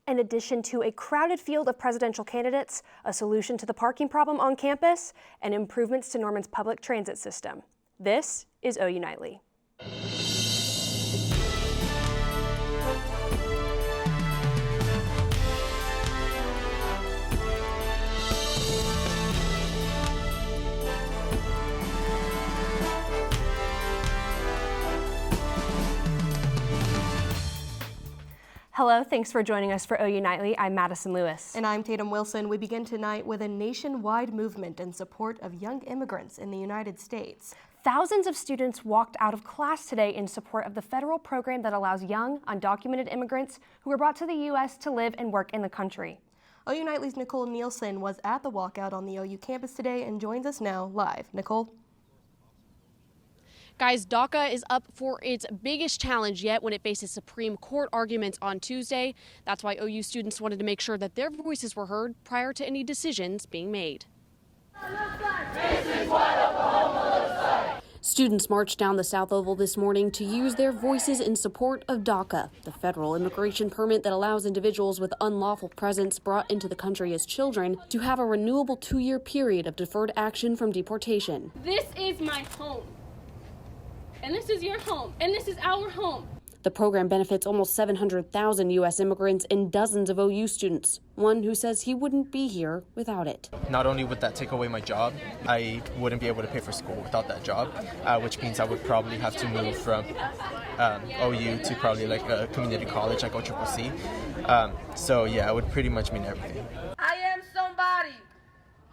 In addition to a crowded field of presidential candidates, a solution to the parking problem on campus, and improvements to Norman's public transit system. This is OU Nightly. Hello, thanks for joining us for OU Nightly. I'm Madissen Lewis. And I'm Tatium Wilson. We begin tonight with a nationwide movement in support of young immigrants in the United States. Thousands of students walked out of class today in support of the federal program that allows young, undocumented immigrants who were brought to the U.S. to live and work in the country. OU Nightly's Nicole Nielsen was at the walkout on the OU campus today and joins us now live. Nicole? Guys, DACA is up for its biggest challenge yet when it faces Supreme Court arguments on Tuesday. That's why OU students wanted to make sure that their voices were heard prior to any decisions being made. This is what Oklahoma looks like. Students marched down the South Oval this morning to use their voices in support of DACA, the federal immigration permit that allows individuals with unlawful presence brought into the country as children to have a renewable 2-year period of deferred action from deportation. This is my home. And this is your home, and this is our home. The program benefits almost 700,000 U.S. immigrants and dozens of OU students, one who says he wouldn't be here without it. Not only would that take away my job, I wouldn't be able to pay for school without that job, which means I would probably have to move from OU to probably like a community college like OCCC. So yeah, it would pretty much mean everything. I am somebody.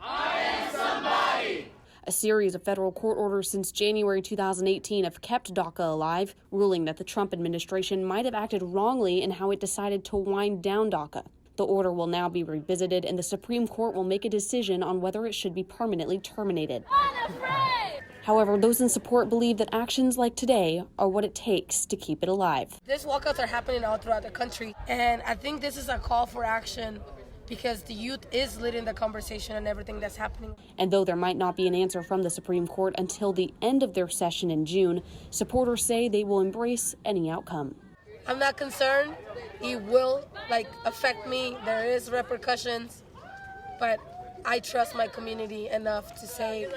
I am somebody. A series of federal court orders since January 2018 have kept DACA alive, ruling that the Trump administration might have acted wrongly in how it decided to wind down DACA. The order will now be revisited, and the Supreme Court will make a decision on whether it should be permanently terminated. Unafraid! However, those in support believe that actions like today are what it takes to keep it alive. These walkouts are happening all throughout the country, and I think this is a call for action because the youth is leading the conversation and everything that's happening. And though there might not be an answer from the Supreme Court until the end of their session in June, supporters say they will embrace any outcome. I'm not concerned. It will affect me. There is repercussions, but I trust my community enough to say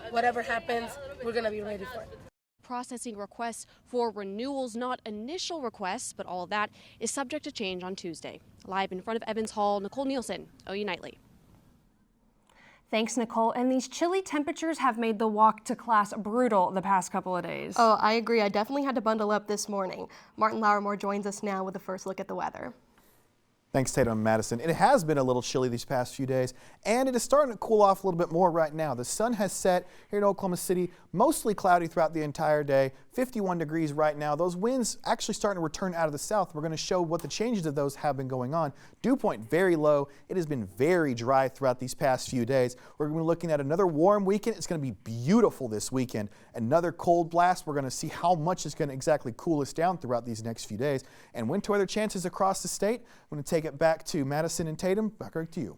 whatever happens, we're going to be ready for it. Processing requests for renewals, not initial requests, but all of that is subject to change on Tuesday. Live in front of Evans Hall, Nicole Nielsen, OU Nightly. Thanks, Nicole. And these chilly temperatures have made the walk to class brutal the past couple of days. Oh, I agree. I definitely had to bundle up this morning. Martin Lowrimore joins us now with the first look at the weather. Thanks, Tatum and Madissen. It has been a little chilly these past few days, and it is starting to cool off a little bit more right now. The sun has set here in Oklahoma City, mostly cloudy throughout the entire day, 51 degrees right now. Those winds actually starting to return out of the south. We're going to show what the changes of those have been going on. Dew point very low. It has been very dry throughout these past few days. We're going to be looking at another warm weekend. It's going to be beautiful this weekend. Another cold blast. We're going to see how much is going to exactly cool us down throughout these next few days. And winter weather chances across the state. I'm going to take it back to Madissen and Tatum. Back right to you.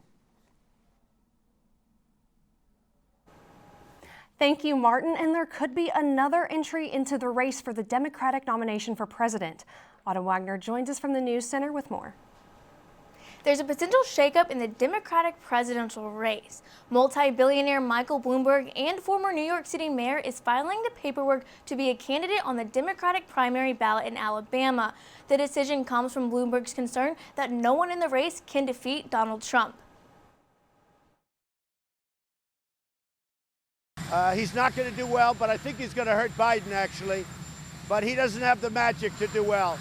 Thank you, Martin. And there could be another entry into the race for the Democratic nomination for president. Autumn Waggoner joins us from the News Center with more. There's a potential shakeup in the Democratic presidential race. Multi-billionaire Michael Bloomberg and former New York City mayor is filing the paperwork to be a candidate on the Democratic primary ballot in Alabama. The decision comes from Bloomberg's concern that no one in the race can defeat Donald Trump. He's not going to do well, but I think he's going to hurt Biden, actually. But he doesn't have the magic to do well.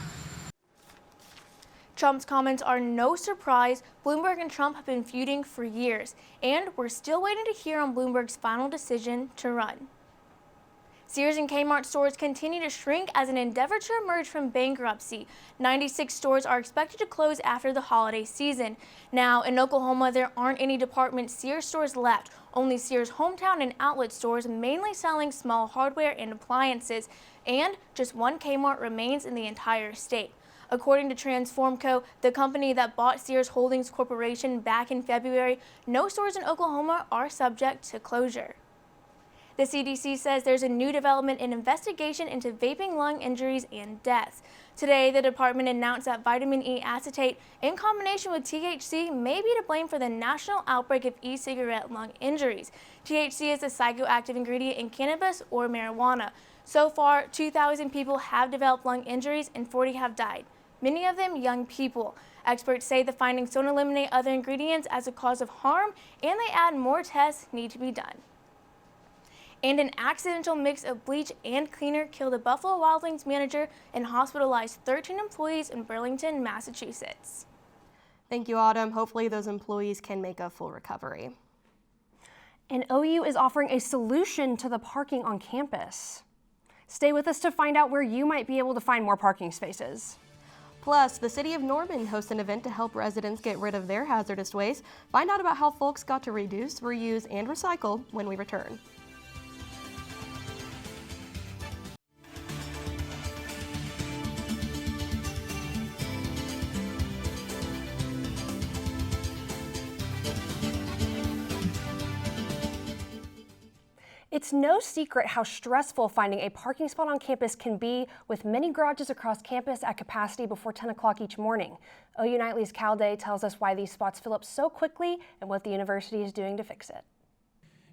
Trump's comments are no surprise. Bloomberg and Trump have been feuding for years, and we're still waiting to hear on Bloomberg's final decision to run. Sears and Kmart stores continue to shrink as an endeavor to emerge from bankruptcy. 96 stores are expected to close after the holiday season. Now, in Oklahoma, there aren't any department Sears stores left, only Sears hometown and outlet stores mainly selling small hardware and appliances, and just one Kmart remains in the entire state. According to Transformco, the company that bought Sears Holdings Corporation back in February, no stores in Oklahoma are subject to closure. The CDC says there's a new development in investigation into vaping lung injuries and deaths. Today, the department announced that vitamin E acetate in combination with THC may be to blame for the national outbreak of e-cigarette lung injuries. THC is a psychoactive ingredient in cannabis or marijuana. So far, 2,000 people have developed lung injuries and 40 have died, many of them young people. Experts say the findings don't eliminate other ingredients as a cause of harm, and they add more tests need to be done. And an accidental mix of bleach and cleaner killed a Buffalo Wild Wings manager and hospitalized 13 employees in Burlington, Massachusetts. Thank you, Autumn. Hopefully those employees can make a full recovery. And OU is offering a solution to the parking on campus. Stay with us to find out where you might be able to find more parking spaces. Plus, the city of Norman hosts an event to help residents get rid of their hazardous waste. Find out about how folks got to reduce, reuse, and recycle when we return. It's no secret how stressful finding a parking spot on campus can be, with many garages across campus at capacity before 10 o'clock each morning. OU Nightly's Cal Day tells us why these spots fill up so quickly and what the university is doing to fix it.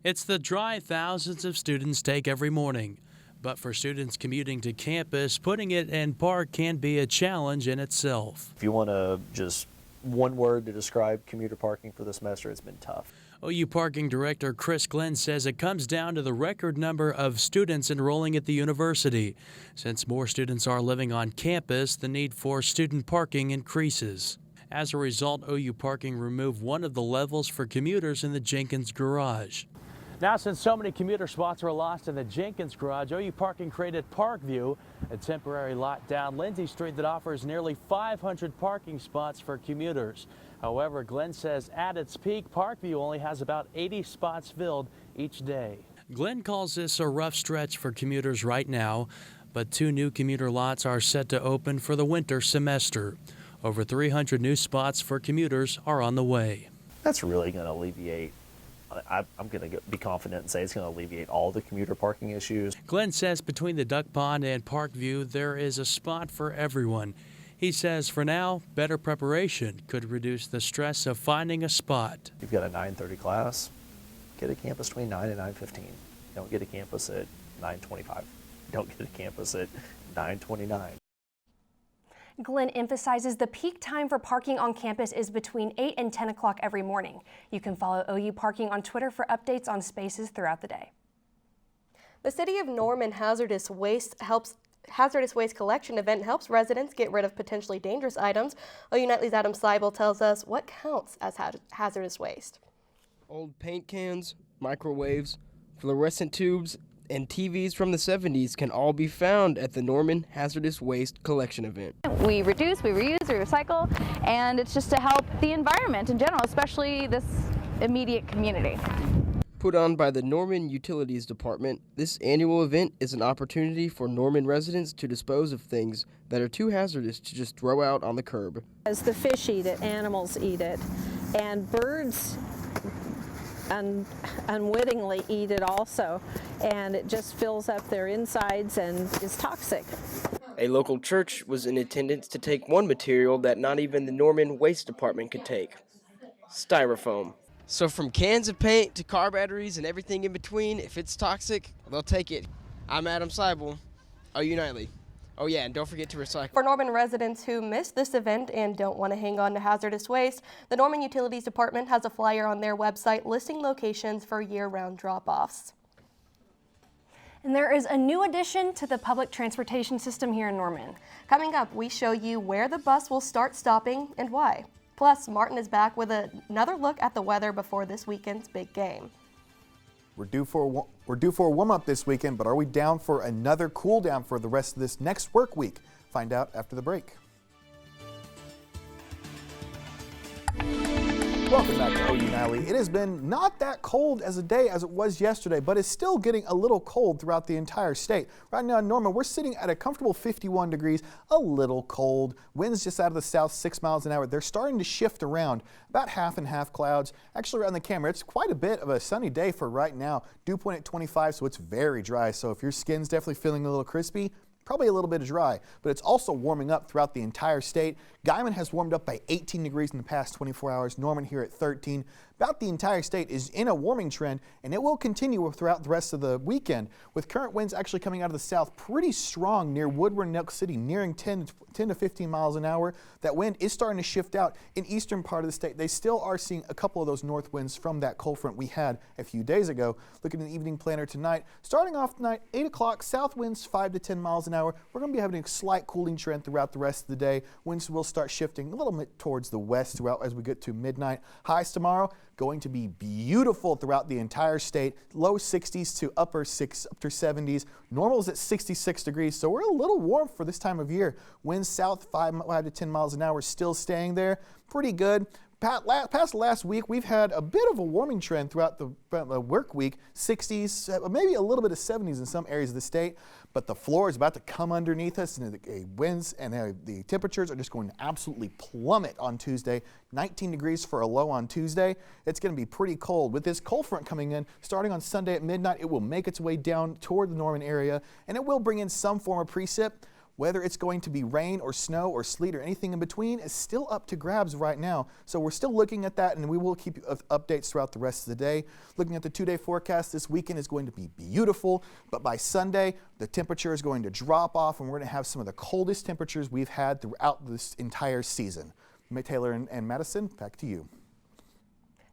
It's the drive thousands of students take every morning. But for students commuting to campus, putting it in park can be a challenge in itself. If you want to just one word to describe commuter parking for this semester, it's been tough. OU Parking Director Chris Glenn says it comes down to the record number of students enrolling at the university. Since more students are living on campus, the need for student parking increases. As a result, OU Parking removed one of the levels for commuters in the Jenkins garage. Now, since so many commuter spots were lost in the Jenkins garage, OU Parking created Parkview, a temporary lot down Lindsay Street that offers nearly 500 parking spots for commuters. However, Glenn says at its peak, Parkview only has about 80 spots filled each day. Glenn calls this a rough stretch for commuters right now, but 2 new commuter lots are set to open for the winter semester. Over 300 new spots for commuters are on the way. That's really going to alleviate, I'm going to be confident and say it's going to alleviate all the commuter parking issues. Glenn says between the Duck Pond and Parkview, there is a spot for everyone. He says for now, better preparation could reduce the stress of finding a spot. You've got a 9:30 class, get a campus between 9 and 9:15. Don't get a campus at 9:25. Don't get a campus at 9:29. Glenn emphasizes the peak time for parking on campus is between 8 and 10 o'clock every morning. You can follow OU Parking on Twitter for updates on spaces throughout the day. The City of Norman hazardous waste collection event helps residents get rid of potentially dangerous items. OU Nightly's Seibel tells us what counts as hazardous waste. Old paint cans, microwaves, fluorescent tubes, and TVs from the 70s can all be found at the Norman Hazardous Waste Collection event. We reduce, we reuse, we recycle, and it's just to help the environment in general, especially this immediate community. Put on by the Norman Utilities Department, this annual event is an opportunity for Norman residents to dispose of things that are too hazardous to just throw out on the curb. As the fish eat it, animals eat it, and birds unwittingly eat it also, and it just fills up their insides and is toxic. A local church was in attendance to take one material that not even the Norman Waste Department could take: styrofoam. So from cans of paint to car batteries and everything in between, if it's toxic, they'll take it. I'm Seibel, OU Nightly. Oh yeah, and don't forget to recycle. For Norman residents who missed this event and don't want to hang on to hazardous waste, the Norman Utilities Department has a flyer on their website listing locations for year-round drop-offs. And there is a new addition to the public transportation system here in Norman. Coming up, we show you where the bus will start stopping and why. Plus, Martin is back with another look at the weather before this weekend's big game. We're due for a warm-up this weekend, but are we down for another cool down for the rest of this next work week? Find out after the break. Welcome back to OU Nightly. It has been not that cold as a day as it was yesterday, but it's still getting a little cold throughout the entire state. Right now in Norman, we're sitting at a comfortable 51 degrees, a little cold. Winds just out of the south, 6 miles an hour. They're starting to shift around, about half and half clouds. Actually, around the camera, it's quite a bit of a sunny day for right now. Dew point at 25, so it's very dry. So if your skin's definitely feeling a little crispy, probably a little bit dry, but it's also warming up throughout the entire state. Guyman has warmed up by 18 degrees in the past 24 hours. Norman here at 13. About the entire state is in a warming trend, and it will continue throughout the rest of the weekend, with current winds actually coming out of the south pretty strong near Woodward and Elk City, nearing 10 to 15 miles an hour. That wind is starting to shift out in eastern part of the state. They still are seeing a couple of those north winds from that cold front we had a few days ago. Looking at the evening planner tonight, starting off tonight, 8 o'clock, south winds 5 to 10 miles an hour. We're going to be having a slight cooling trend throughout the rest of the day. Winds will start shifting a little bit towards the west throughout as we get to midnight. Highs tomorrow going to be beautiful throughout the entire state. Low 60s to upper 70s. Normals at 66 degrees, so we're a little warm for this time of year. Winds south 5 to 10 miles an hour still staying there. Pretty good. Past last week, we've had a bit of a warming trend throughout the work week, 60s, maybe a little bit of 70s in some areas of the state, but the floor is about to come underneath us, and the winds and the temperatures are just going to absolutely plummet on Tuesday. 19 degrees for a low on Tuesday. It's going to be pretty cold. With this cold front coming in, starting on Sunday at midnight, it will make its way down toward the Norman area, and it will bring in some form of precip. Whether it's going to be rain or snow or sleet or anything in between is still up to grabs right now. So we're still looking at that, and we will keep you updates throughout the rest of the day. Looking at the 2-day forecast, this weekend is going to be beautiful, but by Sunday, the temperature is going to drop off, and we're going to have some of the coldest temperatures we've had throughout this entire season. Taylor and Madissen, back to you.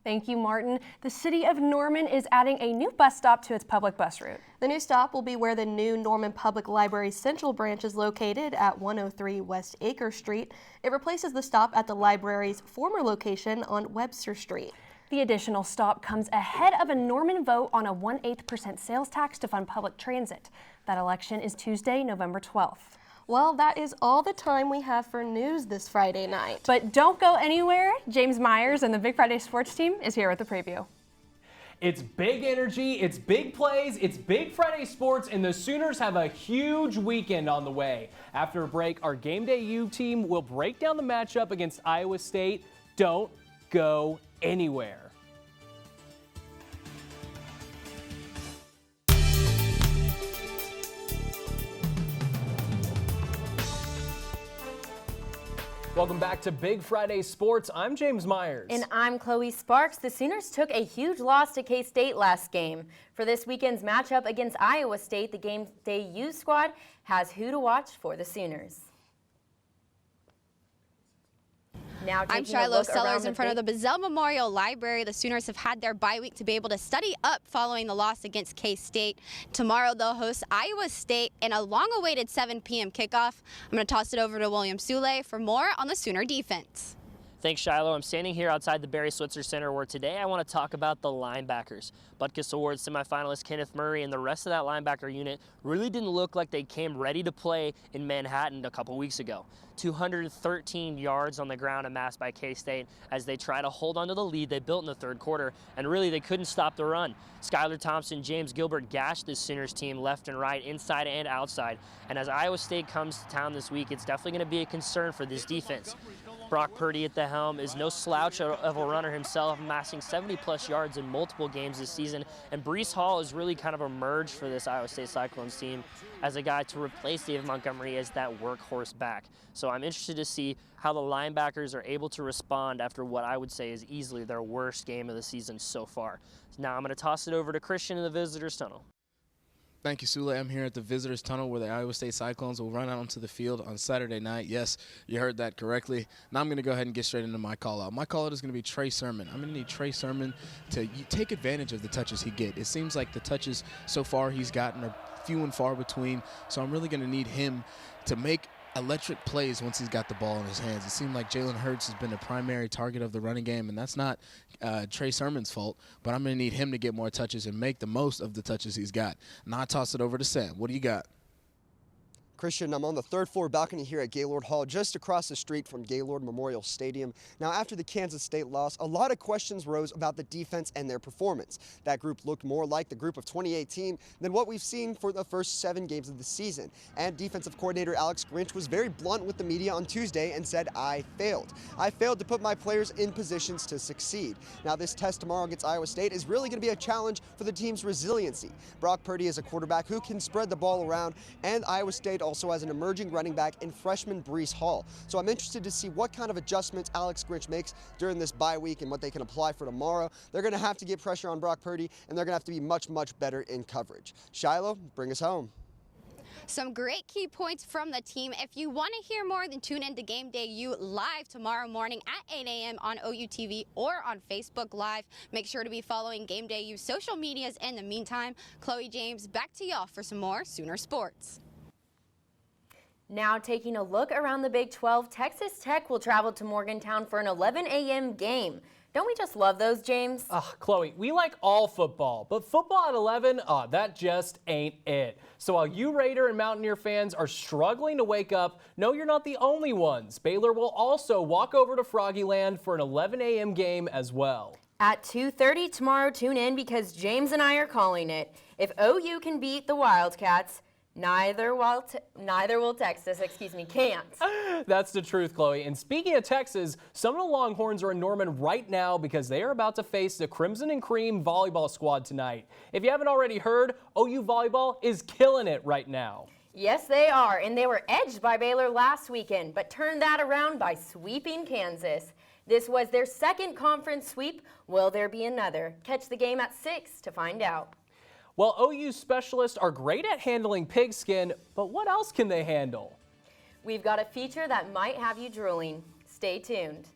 Thank you, Martin. The city of Norman is adding a new bus stop to its public bus route. The new stop will be where the new Norman Public Library Central branch is located at 103 West Acre Street. It replaces the stop at the library's former location on Webster Street. The additional stop comes ahead of a Norman vote on a 1/8% sales tax to fund public transit. That election is Tuesday, November 12th. Well, that is all the time we have for news this Friday night. But don't go anywhere. James Myers and the Big Friday Sports team is here with the preview. It's big energy, it's big plays, it's Big Friday Sports, and the Sooners have a huge weekend on the way. After a break, our Game Day U team will break down the matchup against Iowa State. Don't go anywhere. Welcome back to Big Friday Sports. I'm James Myers. And I'm Chloe Sparks. The Sooners took a huge loss to K-State last game. For this weekend's matchup against Iowa State, the Game Day U squad has who to watch for the Sooners. Now I'm Shiloh Sellers in front of the Bazell Memorial Library. The Sooners have had their bye week to be able to study up following the loss against K-State. Tomorrow they'll host Iowa State in a long-awaited 7 p.m. kickoff. I'm going to toss it over to William Soule for more on the Sooner defense. Thanks, Shiloh. I'm standing here outside the Barry Switzer Center where today I want to talk about the linebackers. Butkus Award semifinalist Kenneth Murray and the rest of that linebacker unit really didn't look like they came ready to play in Manhattan a couple weeks ago. 213 yards on the ground amassed by K-State as they try to hold on to the lead they built in the third quarter, and really they couldn't stop the run. Skylar Thompson, James Gilbert gashed this Sooners team left and right, inside and outside, and as Iowa State comes to town this week, it's definitely going to be a concern for this defense. Brock Purdy at the helm is no slouch of a runner himself, amassing 70-plus yards in multiple games this season. And Breece Hall has really kind of emerged for this Iowa State Cyclones team as a guy to replace David Montgomery as that workhorse back. So I'm interested to see how the linebackers are able to respond after what I would say is easily their worst game of the season so far. Now I'm going to toss it over to Christian in the visitors' tunnel. Thank you, Soule. I'm here at the Visitors Tunnel where the Iowa State Cyclones will run out onto the field on Saturday night. Yes, you heard that correctly. Now I'm going to go ahead and get straight into my call-out. My call-out is going to be Trey Sermon. I'm going to need Trey Sermon to take advantage of the touches he gets. It seems like the touches so far he's gotten are few and far between, so I'm really going to need him to make electric plays once he's got the ball in his hands. It seemed like Jalen Hurts has been the primary target of the running game, and that's not Trey Sermon's fault, but I'm going to need him to get more touches and make the most of the touches he's got. Now I toss it over to Sam. What do you got? Christian, I'm on the third floor balcony here at Gaylord Hall, just across the street from Gaylord Memorial Stadium. Now, after the Kansas State loss, a lot of questions rose about the defense and their performance. That group looked more like the group of 2018 than what we've seen for the first 7 games of the season. And defensive coordinator Alex Grinch was very blunt with the media on Tuesday and said, I failed. I failed to put my players in positions to succeed. Now, this test tomorrow against Iowa State is really going to be a challenge for the team's resiliency. Brock Purdy is a quarterback who can spread the ball around, and Iowa State also has an emerging running back in freshman Breece Hall. So I'm interested to see what kind of adjustments Alex Grinch makes during this bye week and what they can apply for tomorrow. They're going to have to get pressure on Brock Purdy, and they're going to have to be much, much better in coverage. Shiloh, bring us home. Some great key points from the team. If you want to hear more, then tune in to Game Day U live tomorrow morning at 8 a.m. on OU TV or on Facebook Live. Make sure to be following Game Day U's social medias. In the meantime, Chloe James, back to y'all for some more Sooner Sports. Now taking a look around the Big 12, Texas Tech will travel to Morgantown for an 11 a.m. game. Don't we just love those, James? Chloe, we like all football, but football at 11, that just ain't it. So while you Raider and Mountaineer fans are struggling to wake up, no, you're not the only ones. Baylor will also walk over to Froggyland for an 11 a.m. game as well. At 2:30 tomorrow, tune in because James and I are calling it. If OU can beat the Wildcats, neither will Texas, can't. That's the truth, Chloe. And speaking of Texas, some of the Longhorns are in Norman right now because they are about to face the Crimson and Cream volleyball squad tonight. If you haven't already heard, OU volleyball is killing it right now. Yes, they are, and they were edged by Baylor last weekend, but turned that around by sweeping Kansas. This was their second conference sweep. Will there be another? Catch the game at 6 to find out. Well, OU specialists are great at handling pigskin, but what else can they handle? We've got a feature that might have you drooling. Stay tuned.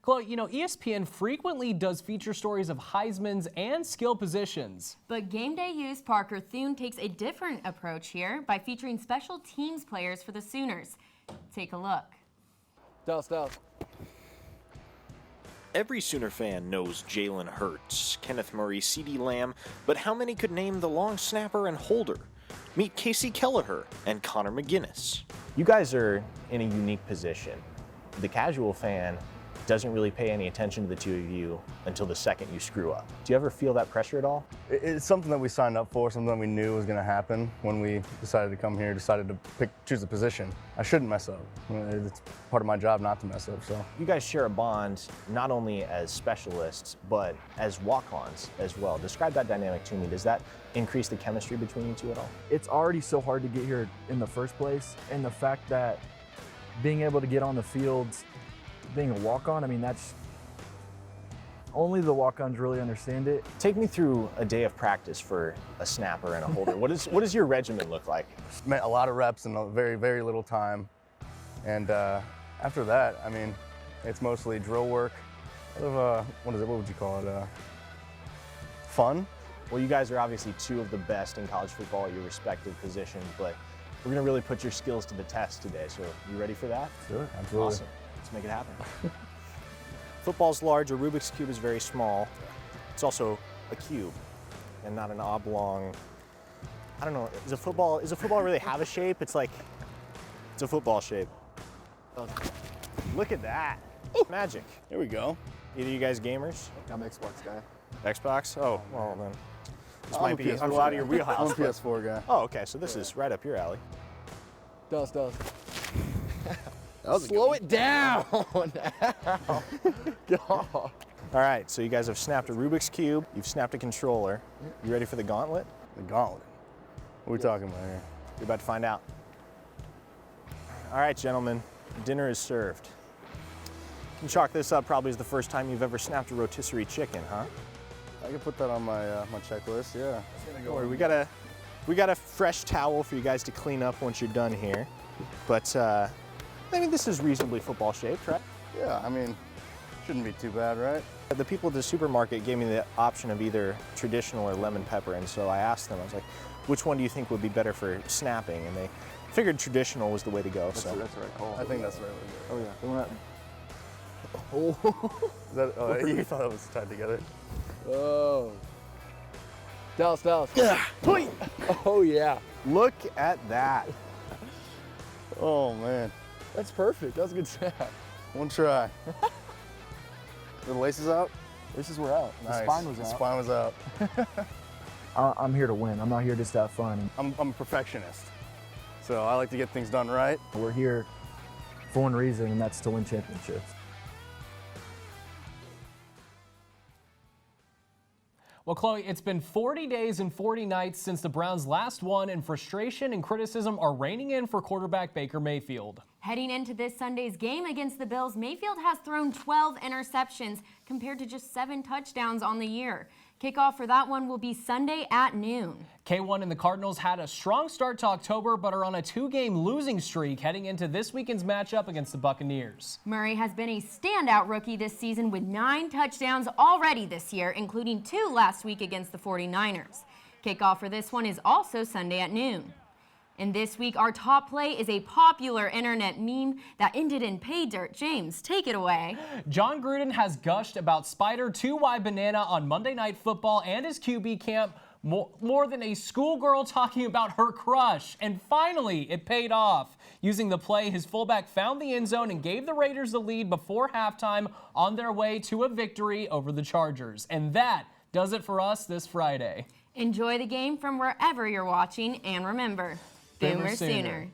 Chloe, you know, ESPN frequently does feature stories of Heismans and skill positions. But Game Day U's Parker Thune takes a different approach here by featuring special teams players for the Sooners. Take a look. Stealth. Every Sooner fan knows Jalen Hurts, Kenneth Murray, CeeDee Lamb, but how many could name the long snapper and holder? Meet Casey Kelleher and Connor McGinnis. You guys are in a unique position. The casual fan doesn't really pay any attention to the two of you until the second you screw up. Do you ever feel that pressure at all? It's something that we signed up for, something that we knew was going to happen when we decided to come here, decided to choose a position. I shouldn't mess up. It's part of my job not to mess up. So you guys share a bond not only as specialists, but as walk-ons as well. Describe that dynamic to me. Does that increase the chemistry between you two at all? It's already so hard to get here in the first place, and the fact that being able to get on the fields, being a walk-on, I mean, that's only the walk-ons really understand it. Take me through a day of practice for a snapper and a holder. What does your regimen look like? A lot of reps in a very, very little time. And after that, I mean, it's mostly drill work. What would you call it? Fun. Well, you guys are obviously two of the best in college football at your respective positions, but we're going to really put your skills to the test today. So you ready for that? Sure, absolutely. Awesome. Let's make it happen. Football's large, a Rubik's Cube is very small. It's also a cube and not an oblong. I don't know, does a football really have a shape? It's a football shape. Oh, look at that. Magic. Here we go. Either you guys gamers? I'm an Xbox guy. Xbox? Oh, well then. This I'm might a be PS4 a lot of guy. your wheelhouse. I'm a PS4 guy. Oh, okay, so this is right up your alley. Does. Slow it down. All right, so you guys have snapped a Rubik's Cube. You've snapped a controller. You ready for the gauntlet? The gauntlet? What are we talking about here? You're about to find out. All right, gentlemen, dinner is served. You can chalk this up probably as the first time you've ever snapped a rotisserie chicken, huh? I can put that on my my checklist, yeah. Don't worry, we got a fresh towel for you guys to clean up once you're done here. But I mean, this is reasonably football shaped, right? Yeah, I mean, shouldn't be too bad, right? The people at the supermarket gave me the option of either traditional or lemon pepper, and so I asked them, I was like, which one do you think would be better for snapping? And they figured traditional was the way to go. That's the right call. I think that's the right way to go. Oh, yeah. The one that... Oh. You thought it was tied together? Oh. Dallas. Oh, yeah. Look at that. Oh, man. That's perfect. That was a good snap. One try. The laces out? Laces were out. Nice. The spine was out. The spine was out. I'm here to win. I'm not here just to have fun. I'm a perfectionist, so I like to get things done right. We're here for one reason, and that's to win championships. Well, Chloe, it's been 40 days and 40 nights since the Browns last won, and frustration and criticism are reining in for quarterback Baker Mayfield. Heading into this Sunday's game against the Bills, Mayfield has thrown 12 interceptions compared to just 7 touchdowns on the year. Kickoff for that one will be Sunday at noon. K1 and the Cardinals had a strong start to October, but are on a 2-game losing streak heading into this weekend's matchup against the Buccaneers. Murray has been a standout rookie this season with 9 touchdowns already this year, including 2 last week against the 49ers. Kickoff for this one is also Sunday at noon. And this week, our top play is a popular internet meme that ended in pay dirt. James, take it away. John Gruden has gushed about Spider 2Y Banana on Monday Night Football and his QB camp more than a schoolgirl talking about her crush. And finally, it paid off. Using the play, his fullback found the end zone and gave the Raiders the lead before halftime on their way to a victory over the Chargers. And that does it for us this Friday. Enjoy the game from wherever you're watching, and remember, Boomer Sooner.